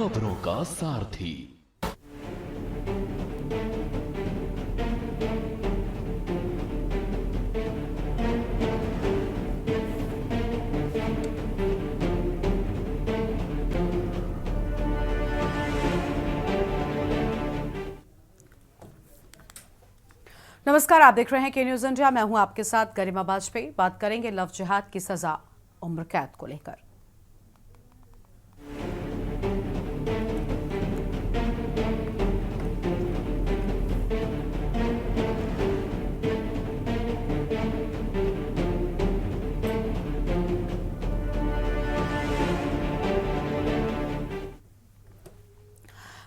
खबरों का सारथी। नमस्कार, आप देख रहे हैं के न्यूज इंडिया। मैं हूं आपके साथ गरिमा वाजपेयी। बात करेंगे लव जिहाद की सजा उम्र कैद को लेकर।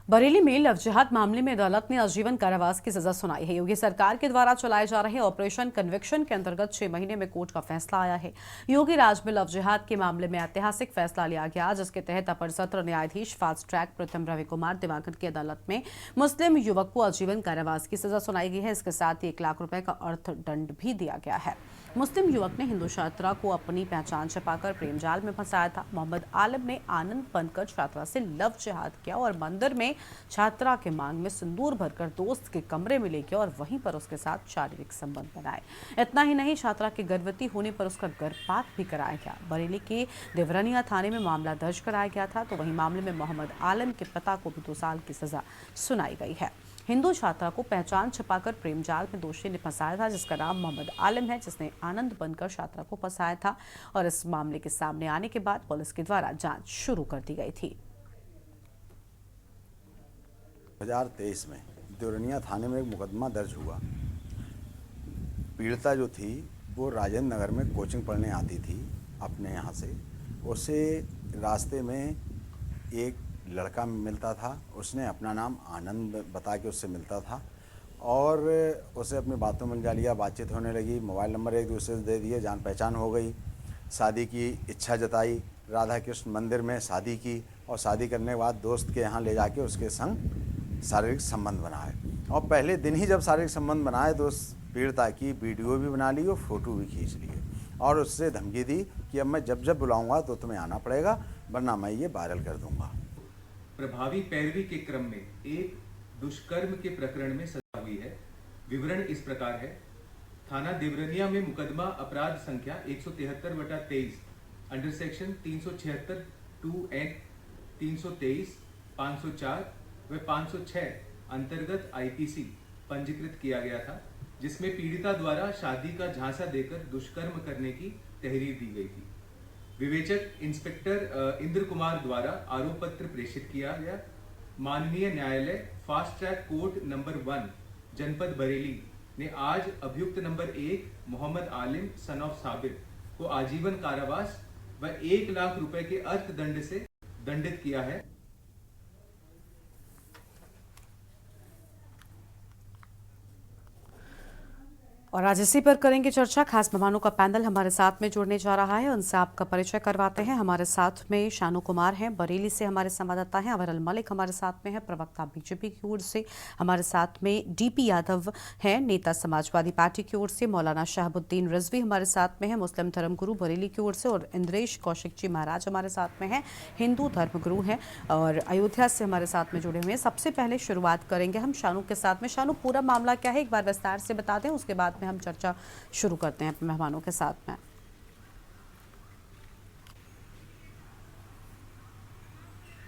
बरेली में लव जिहाद मामले में अदालत ने आजीवन कारावास की सजा सुनाई है। योगी सरकार के द्वारा चलाए जा रहे ऑपरेशन कन्विक्शन के अंतर्गत 6 महीने में कोर्ट का फैसला आया है। योगी राज में लव जिहाद के मामले में ऐतिहासिक फैसला लिया गया, जिसके तहत अपर सत्र न्यायाधीश फास्ट ट्रैक प्रथम रवि कुमार दिवाकर की अदालत में मुस्लिम युवक को आजीवन कारावास की सजा सुनाई गई है। इसके साथ ही 1 लाख रुपए का अर्थदंड भी दिया गया है। मुस्लिम युवक ने हिंदू छात्रा को अपनी पहचान छिपाकर प्रेम जाल में फंसाया था। मोहम्मद आलम ने आनंद बनकर छात्रा से लव जिहाद किया और मंदिर में छात्रा के मांग में सिंदूर भरकर दोस्त के कमरे में ले गया और वहीं पर उसके साथ शारीरिक संबंध बनाए। इतना ही नहीं, छात्रा के गर्भवती होने पर उसका गर्भपात भी कराया गया। बरेली के देवरनिया थाने में मामला दर्ज कराया गया था, तो वहीं मामले में मोहम्मद आलम के पिता को भी 2 साल की सजा सुनाई गई है। हिंदू छात्रा को पहचान छिपाकर प्रेम जाल में दोषी ने फंसाया था, जिसका नाम मोहम्मद आलम है, जिसने आनंद बनकर छात्रा को फंसाया था। और इस मामले के सामने आने के बाद पुलिस के द्वारा जांच शुरू कर दी गई थी। 2023 में देवरनिया थाने में एक मुकदमा दर्ज हुआ। पीड़िता जो थी वो राजेंद्र नगर में कोचिंग पढ़ने आती थी अपने यहाँ से। उसे रास्ते में एक लड़का मिलता था, उसने अपना नाम आनंद बता के उससे मिलता था और उसे अपनी बातों में जा लिया। बातचीत होने लगी, मोबाइल नंबर एक दूसरे से दे दिए, जान पहचान हो गई। शादी की इच्छा जताई, राधा कृष्ण मंदिर में शादी की और शादी करने के बाद दोस्त के यहाँ ले जाके उसके संग शारीरिक संबंध बनाए। और पहले दिन ही जब शारीरिक संबंध बनाए तो उस पीड़िता की वीडियो भी बना ली और फ़ोटो भी खींच लिए और उससे धमकी दी कि अब मैं जब बुलाऊंगा तो तुम्हें आना पड़ेगा, वरना मैं ये वायरल कर दूंगा। प्रभावी पैरवी के क्रम में एक दुष्कर्म के प्रकरण में सजा हुई है। विवरण इस प्रकार है। थाना देवरनिया में मुकदमा अपराध संख्या 173/23 अंडर सेक्शन 376 2N 323 504 व 506 अंतर्गत IPC पंजीकृत किया गया था, जिसमें पीड़िता द्वारा शादी का झांसा देकर दुष्कर्म करने की तहरीर दी गई थी। विवेचक इंस्पेक्टर इंद्र कुमार द्वारा आरोप पत्र प्रेषित किया गया। माननीय न्यायालय फास्ट ट्रैक कोर्ट नंबर 1 जनपद बरेली ने आज अभियुक्त नंबर 1 मोहम्मद आलिम सन ऑफ साबिर को आजीवन कारावास व 1 लाख रुपए के अर्थदंड से दंडित किया है। और आज इसी पर करेंगे चर्चा। खास मेहमानों का पैनल हमारे साथ में जुड़ने जा रहा है, उनसे आपका परिचय करवाते हैं। हमारे साथ में शानू कुमार हैं, बरेली से हमारे संवाददाता हैं। अवरल मलिक हमारे साथ में है, प्रवक्ता बीजेपी की ओर से। हमारे साथ में DP यादव हैं, नेता समाजवादी पार्टी की ओर से। मौलाना शहाबुद्दीन रिजवी हमारे साथ में है, मुस्लिम धर्मगुरु बरेली की ओर से। और इंद्रेश कौशिक जी महाराज हमारे साथ में हैं, हिंदू धर्मगुरु हैं और अयोध्या से हमारे साथ में जुड़े हुए हैं। सबसे पहले शुरुआत करेंगे हम शानू के साथ में। शानू, पूरा मामला क्या है एक बार विस्तार से बता दें, उसके बाद हम चर्चा शुरू करते हैं अपने मेहमानों के साथ में।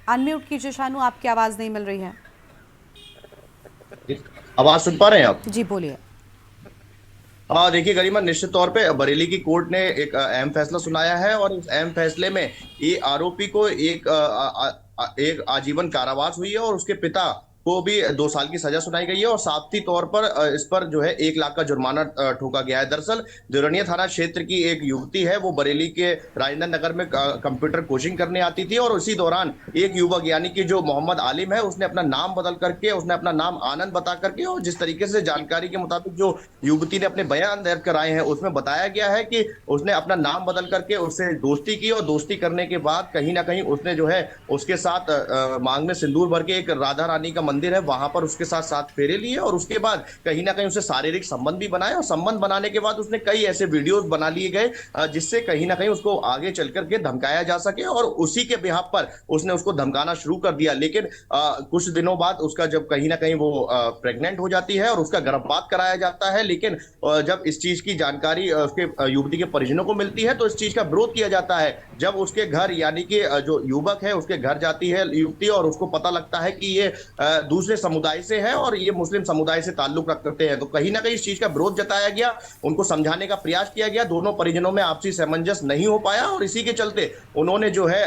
अनम्यूट कीजिए शानू, आपकी आवाज नहीं मिल रही है। आवाज सुन पा रहे हैं आप? जी बोलिए। देखिए गरिमा, निश्चित तौर पे बरेली की कोर्ट ने एक अहम फैसला सुनाया है और इस अहम फैसले में ये आरोपी को एक आजीवन कारावास हुई है और उसके पिता को भी 2 साल की सजा सुनाई गई है और साथी तौर पर इस पर जो है 1 लाख का जुर्माना ठोका गया है। दरअसल देवरनिया थाना क्षेत्र की एक युवती है, वो बरेली के राजेंद्र नगर में कंप्यूटर कोचिंग करने आती थी और उसी दौरान एक युवक यानी कि जो मोहम्मद आलिम है, उसने अपना नाम बदल करके, उसने अपना नाम आनंद बता करके, और जिस तरीके से जानकारी के मुताबिक जो युवती ने अपने बयान दर्ज कराए हैं उसमें बताया गया है कि उसने अपना नाम बदल करके उससे दोस्ती की और दोस्ती करने के बाद कहीं ना कहीं उसने जो है उसके साथ मांग में सिंदूर भर के एक राधा रानी का मंदिर है वहां पर उसके साथ 7 फेरे लिए और उसके बाद कहीं ना कहीं उसे शारीरिक संबंध भी बनाए और संबंध बनाने के बाद उसने कई ऐसे वीडियोस बना लिए गए जिससे कहीं ना कहीं उसको आगे चल करके धमकाया जा सके और उसी के बिहाफ पर उसने उसको धमकाना शुरू कर दिया। लेकिन कुछ दिनों बाद उसका जब कहीं ना कहीं वो प्रेग्नेंट हो जाती है और उसका गर्भपात कराया जाता है, लेकिन जब इस चीज की जानकारी उसके युवती के परिजनों को मिलती है तो इस चीज का विरोध किया जाता है। जब उसके घर यानी कि जो युवक है उसके घर जाती है युवती और उसको पता लगता है कि ये दूसरे समुदाय से है और ये मुस्लिम समुदाय से ताल्लुक रखते हैं, तो कहीं ना कहीं इस चीज का विरोध जताया गया, उनको समझाने का प्रयास किया गया। दोनों परिजनों में आपसी सामंजस्य नहीं हो पाया और इसी के चलते उन्होंने जो है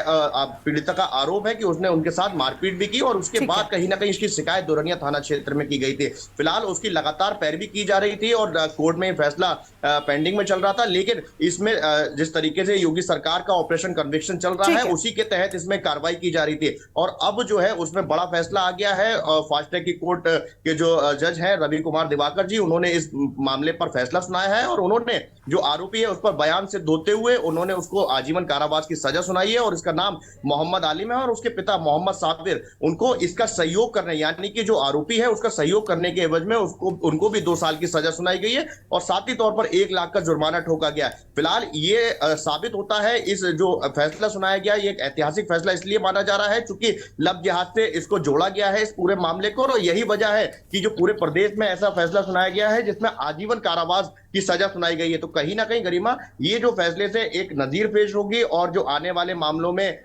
पीड़िता का आरोप है कि उसने उनके साथ मारपीट भी की और उसके बाद कहीं ना कहीं इसकी शिकायत दोरनिया थाना क्षेत्र में की गई थी। फिलहाल उसकी लगातार पैरवी की जा रही थी और कोर्ट में फैसला पेंडिंग में चल रहा था, लेकिन इसमें जिस तरीके से योगी सरकार का ऑपरेशन कन्विक्शन चल रहा है उसी के तहत इसमें कार्रवाई की जा रही थी और अब जो है उसमें बड़ा फैसला आ गया है। फास्ट ट्रैक की कोर्ट के जो जज हैं रवि कुमार दिवाकर जी, उन्होंने इस मामले पर फैसला सुनाया है और उन्होंने जो आरोपी है उस पर बयान से धोते हुए उन्होंने उसको आजीवन कारावास की सजा सुनाई है और इसका नाम मोहम्मद आलिम है और उसके पिता मोहम्मद साबिर उनको इसका सहयोग करने यानी कि जो आरोपी है उसका सहयोग करने के एवज में उनको भी 2 साल की सजा सुनाई गई है और साथ ही तौर पर 1 लाख का जुर्माना ठोका गया। फिलहाल ये साबित होता है इस जो फैसला सुनाया गया ये एक ऐतिहासिक फैसला इसलिए माना जा रहा है क्योंकि लव जिहाद से इसको जोड़ा गया है इस पूरे मामले को और यही वजह है कि जो पूरे प्रदेश में ऐसा फैसला सुनाया गया है जिसमें आजीवन कारावास की सजा सुनाई गई है। तो कहीं ना कहीं गरिमा ये जो फैसले से एक नजीर पेश होगी और जो आने वाले मामलों में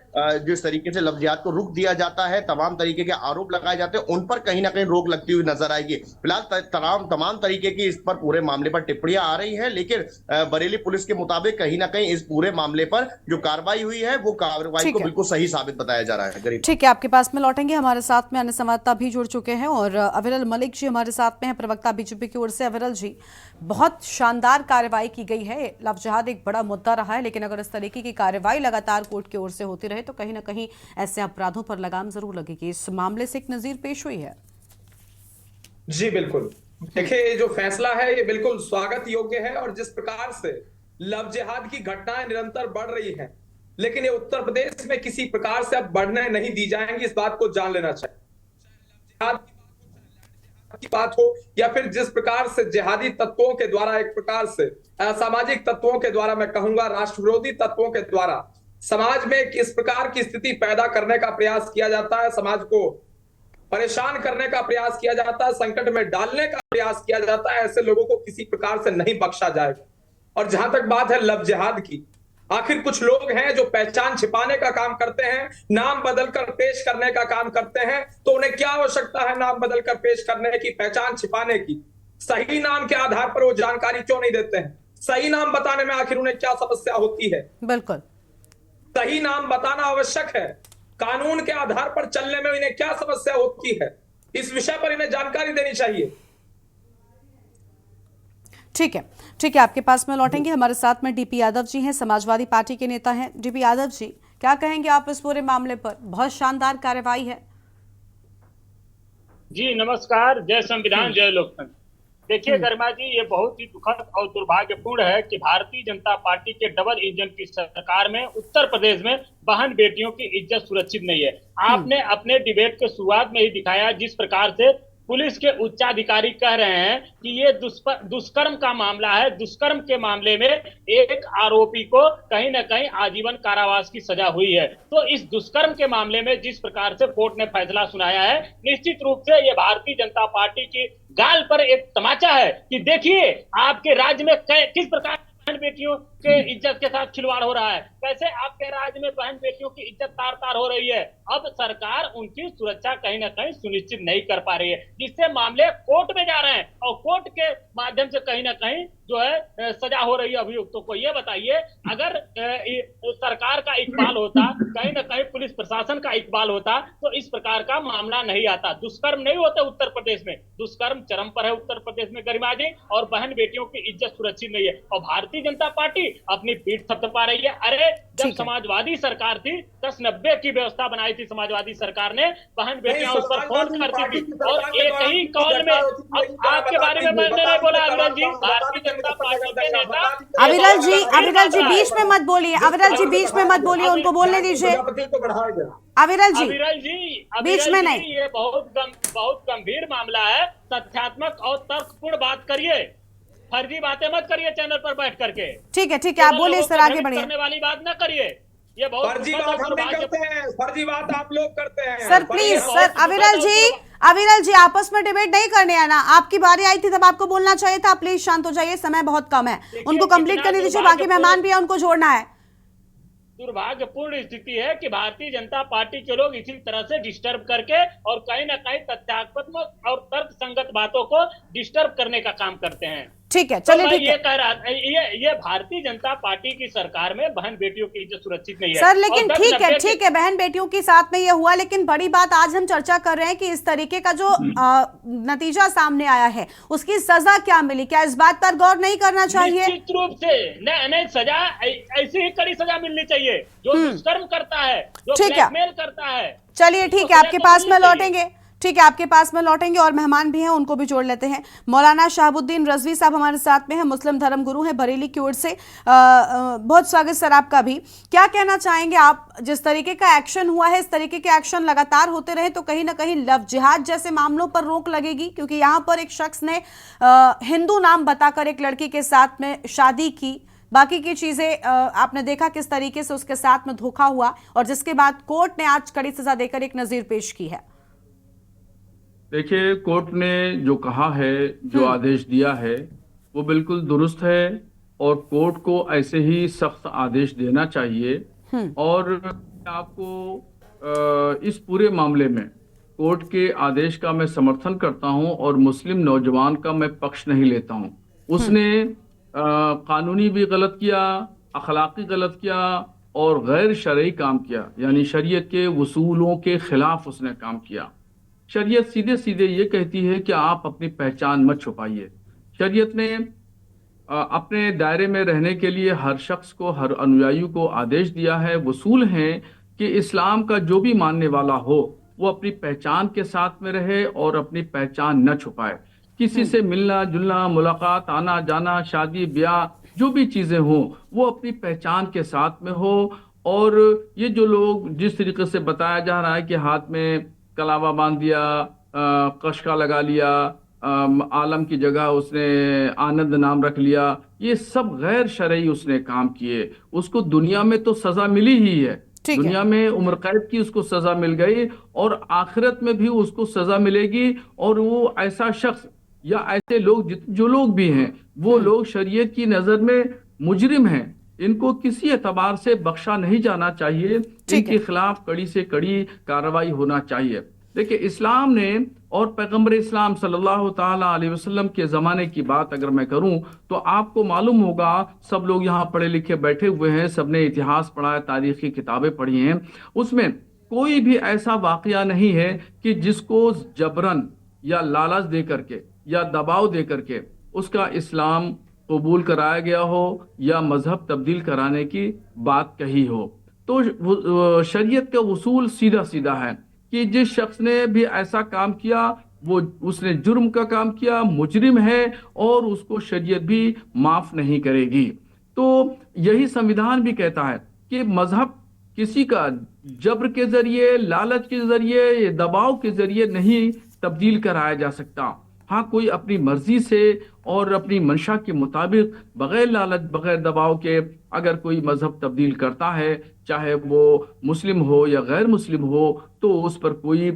जिस तरीके से लव जिहाद को रुक दिया जाता है, तमाम तरीके के आरोप लगाए जाते हैं उन पर कहीं ना कहीं रोक लगती हुई नजर आएगी। फिलहाल तमाम तरीके की इस पर पूरे मामले पर टिप्पणियां आ रही है, लेकिन बरेली पुलिस के मुताबिक कहीं ना कहीं इस पूरे मामले पर जो कार्रवाई हुई है वो कार्रवाई को बिल्कुल सही साबित बताया जा रहा है। गरीब ठीक है, आपके पास में लौटेंगे। हमारे साथ में अन्य संवाददाता भी जुड़ चुके हैं और अविरल मलिक जी हमारे साथ में हैं, प्रवक्ता बीजेपी की ओर से। अविरल जी, बहुत शानदार कार्रवाई की गई है। लव जिहाद एक बड़ा मुद्दा रहा है, लेकिन अगर इस तरीके की कार्रवाई लगातार कोर्ट की ओर से होती रहे तो कहीं ना कहीं ऐसे अपराधों पर लगाम जरूर लगेगी। इस मामले से एक नजीर पेश हुई है। जी बिल्कुल, देखिए ये जो फैसला है ये बिल्कुल स्वागत योग्य है और जिस प्रकार से लव जिहाद की घटनाएं निरंतर बढ़ रही हैं, लेकिन ये उत्तर प्रदेश में किसी प्रकार से अब बढ़ने नहीं दी जाएंगी, इस बात को जान लेना चाहिए। जिहाद की बात हो या फिर जिस प्रकार से जिहादी तत्वों के द्वारा एक प्रकार से असामाजिक तत्वों के द्वारा, मैं कहूंगा राष्ट्र विरोधी तत्वों के द्वारा समाज में किस प्रकार की स्थिति पैदा करने का प्रयास किया जाता है, समाज को परेशान करने का प्रयास किया जाता है, संकट में डालने का प्रयास किया जाता है, ऐसे लोगों को किसी प्रकार से नहीं बख्शा जाएगा। और जहां तक बात है लव जिहाद की, आखिर कुछ लोग हैं जो पहचान छिपाने का काम करते हैं, नाम बदलकर पेश करने का काम करते हैं, तो उन्हें क्या आवश्यकता है नाम बदलकर पेश करने की, पहचान छिपाने की? सही नाम के आधार पर वो जानकारी क्यों नहीं देते हैं? सही नाम बताने में आखिर उन्हें क्या समस्या होती है? बिल्कुल सही नाम बताना आवश्यक है, कानून के आधार पर चलने में इन्हें क्या समस्या होती है, इस विषय पर इन्हें जानकारी देनी चाहिए। ठीक है, आपके पास में लौटेंगे। हमारे साथ में डीपी यादव जी हैं, समाजवादी पार्टी के नेता हैं। डीपी यादव जी, क्या कहेंगे आप इस पूरे मामले पर? बहुत शानदार कार्रवाई है। जी नमस्कार, जय संविधान जय लोकतंत्र। देखिए गरिमा जी, ये बहुत ही दुखद और दुर्भाग्यपूर्ण है कि भारतीय जनता पार्टी के डबल इंजन की सरकार में उत्तर प्रदेश में बहन बेटियों की इज्जत सुरक्षित नहीं है। आपने अपने डिबेट के शुरुआत में ही दिखाया जिस प्रकार से पुलिस के उच्चाधिकारी कह रहे हैं कि ये दुष्कर्म का मामला है। दुष्कर्म के मामले में एक आरोपी को कहीं ना कहीं आजीवन कारावास की सजा हुई है। तो इस दुष्कर्म के मामले में जिस प्रकार से कोर्ट ने फैसला सुनाया है, निश्चित रूप से ये भारतीय जनता पार्टी की गाल पर एक तमाचा है कि देखिए आपके राज्य में किस प्रकार बहन बेटियों के इज्जत के साथ खिलवाड़ हो रहा है, कैसे आपके राज्य में बहन बेटियों की इज्जत तार तार हो रही है। अब सरकार उनकी सुरक्षा कहीं ना कहीं सुनिश्चित नहीं कर पा रही है, जिससे मामले कोर्ट में जा रहे हैं और कोर्ट के माध्यम से कहीं ना कहीं जो है सजा हो रही है अभियुक्तों को। ये बताइए, अगर सरकार का इकबाल होता, कहीं ना कहीं पुलिस प्रशासन का इकबाल होता, तो इस प्रकार का मामला नहीं आता। दुष्कर्म नहीं होते उत्तर प्रदेश में, दुष्कर्म चरम पर है उत्तर प्रदेश में गरिमा जी, और बहन बेटियों की इज्जत सुरक्षित नहीं है। और भारतीय जनता पार्टी अपनी पीठ थपथपा रही है। अरे जब ठीक है। समाजवादी सरकार थी 1090 की व्यवस्था बनाई थी समाजवादी सरकार ने, बहन बेटियां उस पर फोन करती थी और एक ही कॉल में। अब आपके बारे में मैंने नहीं बोला अविरल जी, भारतीय जनता पार्टी के नेता अविरल जी बीच में मत बोलिए, अविरल जी बीच में मत बोलिए, उनको बोलने दीजिए। अविरल जी बीच में नहीं। ये बहुत गंभीर मामला है। तथ्यात्मक और तर्कपूर्ण बात करिए, फर्जी बातें मत करिए चैनल पर बैठ करके। ठीक है, आप बोलिए सर, आगे बढ़िए। करने वाली बात न करिए, ये बहुत फर्जी बात हम नहीं करते हैं, फर्जी बात आप लोग करते हैं सर प्लीज। सर अविरल जी आपस में डिबेट नहीं करने आना, आपकी बारी आई थी तब आपको बोलना चाहिए था। प्लीज शांत हो जाइए, समय बहुत कम है, उनको कंप्लीट करने दीजिए, बाकी मेहमान भी है उनको जोड़ना है। दुर्भाग्यपूर्ण स्थिति है कि भारतीय जनता पार्टी के लोग इसी तरह से डिस्टर्ब करके और कहीं ना कहीं तथ्यात्मक और तर्कसंगत बातों को डिस्टर्ब करने का काम करते हैं। ठीक है, चलिए, ठीक ये है। कह रहा ये भारतीय जनता पार्टी की सरकार में बहन बेटियों की इज्जत सुरक्षित नहीं है सर लेकिन और ठीक है, बहन बेटियों के साथ में ये हुआ, लेकिन बड़ी बात आज हम चर्चा कर रहे हैं कि इस तरीके का जो नतीजा सामने आया है उसकी सजा क्या मिली, क्या इस बात पर गौर नहीं करना चाहिए? निश्चित रूप से नहीं, सजा ऐसी ही कड़ी सजा मिलनी चाहिए जो दुष्कर्म करता है, जो ब्लैकमेल करता है। चलिए ठीक है, आपके पास में लौटेंगे। ठीक है, आपके पास में लौटेंगे और मेहमान भी हैं उनको भी जोड़ लेते हैं। मौलाना शहाबुद्दीन रजवी साहब हमारे साथ में हैं, मुस्लिम धर्म गुरु हैं बरेली की ओर से। बहुत स्वागत सर आपका भी। क्या कहना चाहेंगे आप, जिस तरीके का एक्शन हुआ है, इस तरीके के एक्शन लगातार होते रहे तो कहीं ना कहीं लव जिहाद जैसे मामलों पर रोक लगेगी? क्योंकि यहाँ पर एक शख्स ने हिंदू नाम बताकर एक लड़की के साथ में शादी की, बाकी की चीजें आपने देखा किस तरीके से उसके साथ में धोखा हुआ, और जिसके बाद कोर्ट ने आज कड़ी सजा देकर एक नजीर पेश की है। देखिए, कोर्ट ने जो कहा है, जो आदेश दिया है, वो बिल्कुल दुरुस्त है और कोर्ट को ऐसे ही सख्त आदेश देना चाहिए। और आपको इस पूरे मामले में कोर्ट के आदेश का मैं समर्थन करता हूं और मुस्लिम नौजवान का मैं पक्ष नहीं लेता हूं। उसने कानूनी भी गलत किया, अखलाकी गलत किया और गैर शरई काम किया, यानी शरीयत के उसूलों के खिलाफ उसने काम किया। शरीयत सीधे सीधे ये कहती है कि आप अपनी पहचान मत छुपाइए। शरीयत ने अपने दायरे में रहने के लिए हर शख्स को, हर अनुयायी को आदेश दिया है, वसूल हैं कि इस्लाम का जो भी मानने वाला हो वो अपनी पहचान के साथ में रहे और अपनी पहचान न छुपाए। किसी से मिलना जुलना, मुलाकात, आना जाना, शादी ब्याह, जो भी चीजें हो वो अपनी पहचान के साथ में हो। और ये जो लोग जिस तरीके से बताया जा रहा है कि हाथ में कलावा बांध दिया, कशका लगा लिया, आलम की जगह उसने आनंद नाम रख लिया, ये सब गैर शरई उसने काम किए। उसको दुनिया में तो सजा मिली ही है, दुनिया में उम्र कैद की उसको सजा मिल गई और आखिरत में भी उसको सजा मिलेगी। और वो ऐसा शख्स या ऐसे लोग जो लोग भी हैं वो लोग शरीयत की नजर में मुजरिम हैं, इनको किसी एतबार से बख्शा नहीं जाना चाहिए, इनके खिलाफ कड़ी से कड़ी कार्रवाई होना चाहिए। देखिए, इस्लाम ने और पैगंबर इस्लाम सल्लल्लाहु ताला अलैहि वसल्लम के ज़माने की बात अगर मैं करूं तो आपको मालूम होगा, सब लोग यहाँ पढ़े लिखे बैठे हुए हैं, सबने इतिहास पढ़ा है, तारीखी किताबें पढ़ी हैं, उसमें कोई भी ऐसा वाकया नहीं है कि जिसको जबरन या लालच दे करके या दबाव दे करके उसका इस्लाम कबूल कराया गया हो या मजहब तब्दील कराने की बात कही हो। तो शरीयत का उसूल सीधा सीधा है कि जिस शख्स ने भी ऐसा काम किया वो उसने जुर्म का काम किया, मुजरिम है और उसको शरीयत भी माफ नहीं करेगी। तो यही संविधान भी कहता है कि मजहब किसी का जबर के जरिए, लालच के जरिए, दबाव के जरिए नहीं तब्दील कराया जा सकता। हाँ, कोई अपनी मर्जी से और अपनी मंशा के मुताबिक बगैर लालच, बगैर दबाव के अगर कोई मजहब तब्दील करता है, चाहे वो मुस्लिम हो या गैर मुस्लिम हो, तो उस पर कोई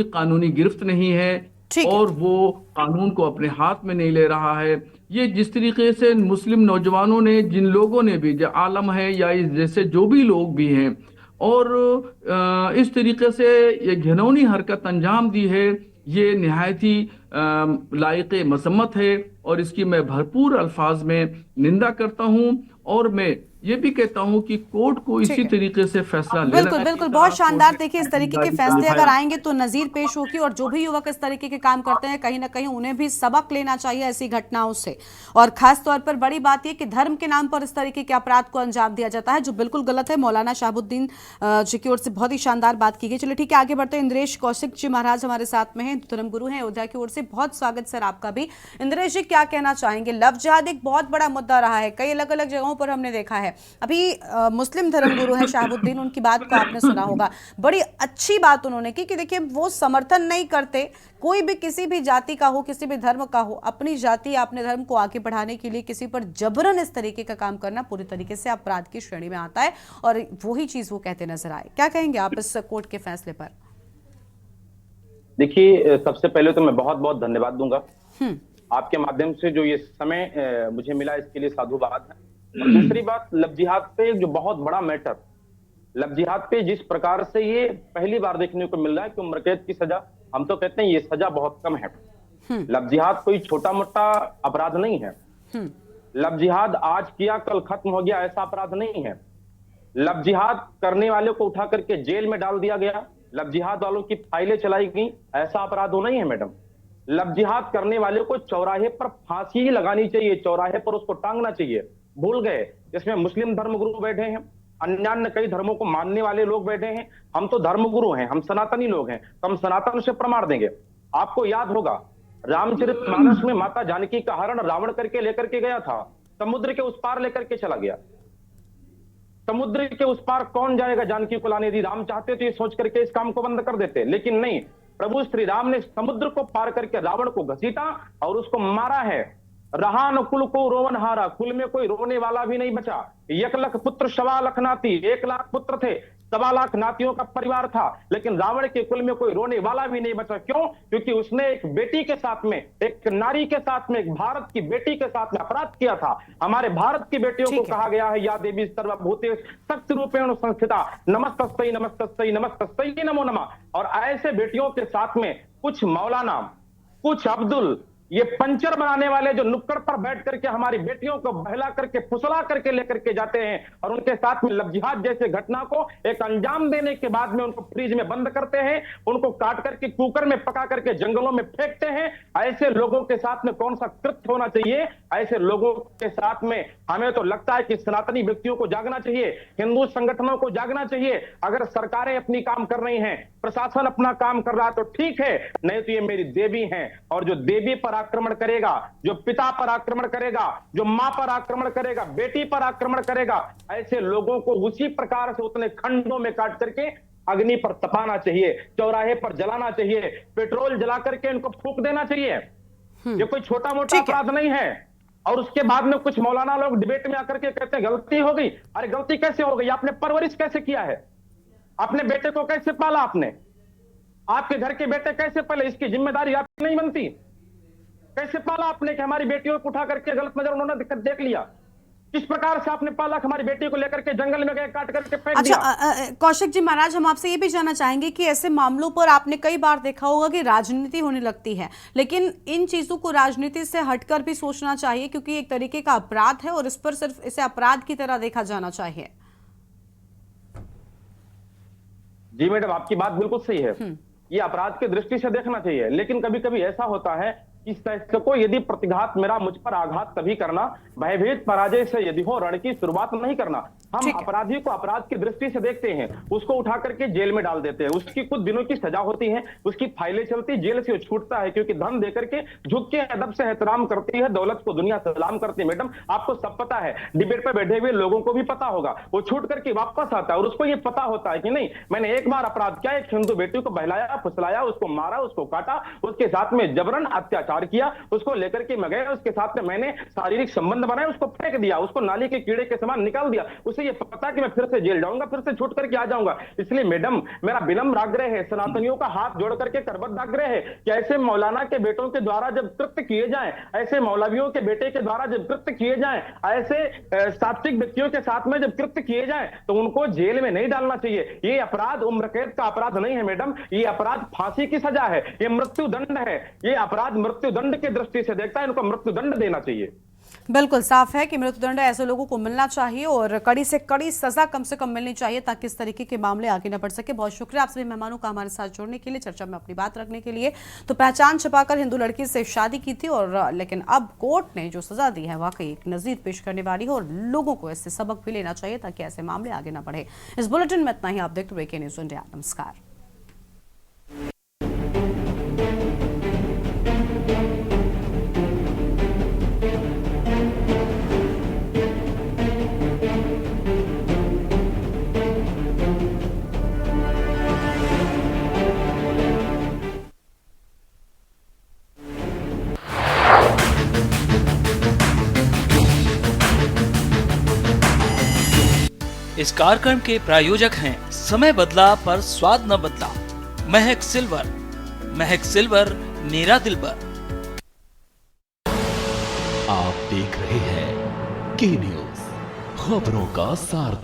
कानूनी गिरफ्त नहीं है और वो कानून को अपने हाथ में नहीं ले रहा है। ये जिस तरीके से मुस्लिम नौजवानों ने, जिन लोगों ने भी, जो आलम है या जैसे जो भी लोग भी हैं, और इस तरीके से ये घिनौनी हरकत अंजाम दी है, ये निहायती लायक मजम्मत है और इसकी मैं भरपूर अल्फाज में निंदा करता हूं और मैं ये भी कहता हूं कि कोर्ट को इसी तरीके से फैसला लेना बिल्कुल बिल्कुल, बहुत शानदार। देखिए, इस तरीके के फैसले अगर आएंगे तो नजीर पेश होगी और जो भी युवक इस तरीके के काम करते हैं कहीं ना कहीं उन्हें भी सबक लेना चाहिए ऐसी घटनाओं से। और खास तौर पर बड़ी बात यह कि धर्म के नाम पर इस तरीके के अपराध को अंजाम दिया जाता है, जो बिल्कुल गलत है। मौलाना शहाबुद्दीन जी की ओर से बहुत ही शानदार बात की गई। चलिए ठीक है, आगे बढ़ते हैं। इंद्रेश कौशिक जी महाराज हमारे साथ में हैं, धर्मगुरु हैं अयोध्या की ओर से। बहुत स्वागत सर आपका भी। इंद्रेश जी, क्या कहना चाहेंगे? लव जिहाद एक बहुत बड़ा मुद्दा रहा है, कई अलग अलग जगहों पर हमने देखा है। अभी मुस्लिम धर्मगुरु हैं शहाबुद्दीन, उनकी बात को आपने सुना होगा, बड़ी अच्छी बात उन्होंने की कि देखिए वो समर्थन नहीं करते कोई भी किसी भी जाति का हो, किसी भी धर्म का हो, अपनी जाति अपने धर्म को आगे बढ़ाने के लिए किसी पर जबरन इस तरीके का काम करना पूरी तरीके से अपराध की श्रेणी में आता है और वही चीज वो कहते नजर आए। क्या कहेंगे आप इस कोर्ट के फैसले पर? देखिए, सबसे पहले तो मैं बहुत बहुत धन्यवाद दूंगा आपके माध्यम से, जो ये समय मुझे मिला इसके लिए साधुवाद है। और दूसरी बात, लव जिहाद पे जो बहुत बड़ा मैटर, लव जिहाद पे जिस प्रकार से ये पहली बार देखने को मिल रहा है कि उम्र कैद की सजा, हम तो कहते हैं ये सजा बहुत कम है। लव जिहाद कोई छोटा मोटा अपराध नहीं है। लव जिहाद आज किया कल खत्म हो गया ऐसा अपराध नहीं है। लव जिहाद करने वाले को उठा करके जेल में डाल दिया गया, लव जिहाद वालों की फाइलें चलाई गई, ऐसा अपराध नहीं है मैडम। लव जिहाद करने वाले को चौराहे पर फांसी लगानी चाहिए, चौराहे पर उसको टांगना चाहिए। भूल गए इसमें मुस्लिम धर्मगुरु बैठे हैं, अन्य कई धर्मों को मानने वाले लोग बैठे हैं। हम तो धर्मगुरु हैं, हम सनातनी लोग हैं, तो हम सनातन से प्रमाण देंगे। आपको याद होगा रामचरितमानस में माता जानकी का हरण रावण करके लेकर के गया था, समुद्र के उस पार लेकर के चला गया। समुद्र के उस पार कौन जाएगा जानकी को लाने? यदि राम चाहते तो ये सोच करके इस काम को बंद कर देते, लेकिन नहीं, प्रभु श्री राम ने समुद्र को पार करके रावण को घसीटा और उसको मारा है। रहा न कुल को रोवन हारा, कुल में कोई रोने वाला भी नहीं बचा। 1 लाख पुत्र 1.25 लाख नाती, 1 लाख पुत्र थे, 1.25 लाख नातियों का परिवार था, लेकिन रावण के कुल में कोई रोने वाला भी नहीं बचा। क्यों? क्योंकि उसने एक बेटी के साथ में, एक नारी के साथ में, एक भारत की बेटी के साथ में अपराध किया था। हमारे भारत की बेटियों को कहा गया है, या देवी सर्वभूतेषु शक्तिरूपेण संस्थिता नमस्तस्यै नमस्तस्यै नमस्तस्यै नमो नमः। और ऐसे बेटियों के साथ में कुछ मौलाना, कुछ अब्दुल, ये पंचर बनाने वाले जो नुक्कड़ पर बैठ करके हमारी बेटियों को बहला करके फुसला करके लेकर के जाते हैं और उनके साथ में लव जिहाद जैसे घटना को एक अंजाम देने के बाद में उनको फ्रिज में बंद करते हैं, उनको काट करके कुकर में पका करके जंगलों में फेंकते हैं। ऐसे लोगों के साथ में कौन सा कृत्य होना चाहिए? ऐसे लोगों के साथ में हमें तो लगता है कि सनातनी व्यक्तियों को जागना चाहिए, हिंदू संगठनों को जागना चाहिए। अगर सरकारें अपनी काम कर रही हैं, प्रशासन अपना काम कर रहा है तो ठीक है, नहीं तो ये मेरी देवी हैं, और जो देवी पर आक्रमण करेगा, जो पिता पर आक्रमण करेगा, जो मां पर आक्रमण करेगा, बेटी पर आक्रमण करेगा, ऐसे लोगों को उसी प्रकार से उतने खंडों में काट करके अग्नि पर तपाना चाहिए, चौराहे पर जलाना चाहिए, पेट्रोल जला करके इनको फूंक देना चाहिए। ये कोई छोटा मोटा अपराध नहीं है। और उसके बाद में कुछ मौलाना लोग डिबेट में आकर के कहते हैं गलती हो गई। अरे गलती कैसे हो गई? आपने परवरिश कैसे किया है? अपने बेटे को कैसे पाला? आपने आपके घर के बेटे कैसे पले? इसकी जिम्मेदारी आपकी नहीं बनती? कैसे पाला आपने कि हमारी बेटियों को उठा करके गलत नजर उन्होंने देख लिया? किस प्रकार से आपने पाला कि हमारी बेटी को लेकर के जंगल में गए, काट करके फेंक दिया? कौशिक जी महाराज, हम आपसे ये भी जानना चाहेंगे कि ऐसे मामलों पर आपने कई बार देखा होगा कि राजनीति होने लगती है, लेकिन इन चीजों को राजनीति से हटकर भी सोचना चाहिए क्योंकि एक तरीके का अपराध है और इस पर सिर्फ इसे अपराध की तरह देखा जाना चाहिए। जी मैडम, आपकी बात बिल्कुल सही है, ये अपराध की दृष्टि से देखना चाहिए। लेकिन कभी कभी ऐसा होता है कि को यदि प्रतिघात मेरा मुझ पर आघात तभी करना, भयभीत पराजय से यदि हो रण की शुरुआत नहीं करना। हम अपराधी को अपराध की दृष्टि से देखते हैं, उसको उठा करके जेल में डाल देते हैं, उसकी कुछ दिनों की सजा होती है, उसकी फाइलें चलती, जेल से छूटता है क्योंकि धन देकर के झुक के अदब से एहतराम करती है, दौलत को दुनिया सलाम करती है। मैडम, आपको सब पता है, डिबेट पर बैठे हुए लोगों को भी पता होगा, वो छूट करके वापस आता है और उसको ये पता होता है कि नहीं, मैंने एक बार अपराध किया, एक हिंदू बेटी को बहलाया, फुसलाया, उसको मारा, उसको काटा, उसके साथ में जबरन अत्याचार दुराचार किया, उसको लेकर के मैं गया, उसके साथ में मैंने शारीरिक संबंध बनाए, उसको फेंक दिया, उसको नाली के कीड़े के समान निकाल दिया। उसे ये पता कि मैं फिर से जेल जाऊंगा, फिर से छूट करके आ जाऊंगा। इसलिए मैडम, मेरा विनम्र आग्रह है, सनातनियों का हाथ जोड़ करके करबद्ध आग्रह है कि ऐसे मौलाना के बेटों के द्वारा जब कृत्य किए जाएं, ऐसे मौलवियों के बेटे के द्वारा जब कृत्य किए जाएं, ऐसे सात्विक व्यक्तियों के साथ में जब कृत्य किए जाएं, तो उनको जेल में नहीं डालना चाहिए। ये अपराध उम्र कैद का अपराध नहीं है मैडम, ये अपराध फांसी की सजा है, ये मृत्यु दंड है। ये अपराध मृत्यु दंड की दृष्टि से देखता है, इनको मृत्यु दंड देना चाहिए। बिल्कुल साफ है कि मृत्युदंड ऐसे लोगों को मिलना चाहिए और कड़ी से कड़ी सजा कम से कम मिलनी चाहिए ताकि इस तरीके के मामले आगे न बढ़ सके। बहुत शुक्रिया आप सभी मेहमानों का हमारे साथ जुड़ने के लिए, चर्चा में अपनी बात रखने के लिए। तो पहचान छिपाकर हिंदू लड़की से शादी की थी और लेकिन अब कोर्ट ने जो सजा दी है वाकई एक नजीर पेश करने वाली है और लोगों को इससे सबक भी लेना चाहिए ताकि ऐसे मामले आगे न बढ़े। इस बुलेटिन में इतना ही। आप देखते रहिए न्यूज़ इंडिया। नमस्कार। इस कार्यक्रम के प्रायोजक हैं समय बदला पर स्वाद न बदला, महक सिल्वर। महक सिल्वर मेरा दिलबर। आप देख रहे हैं के न्यूज़, खबरों का सारथी।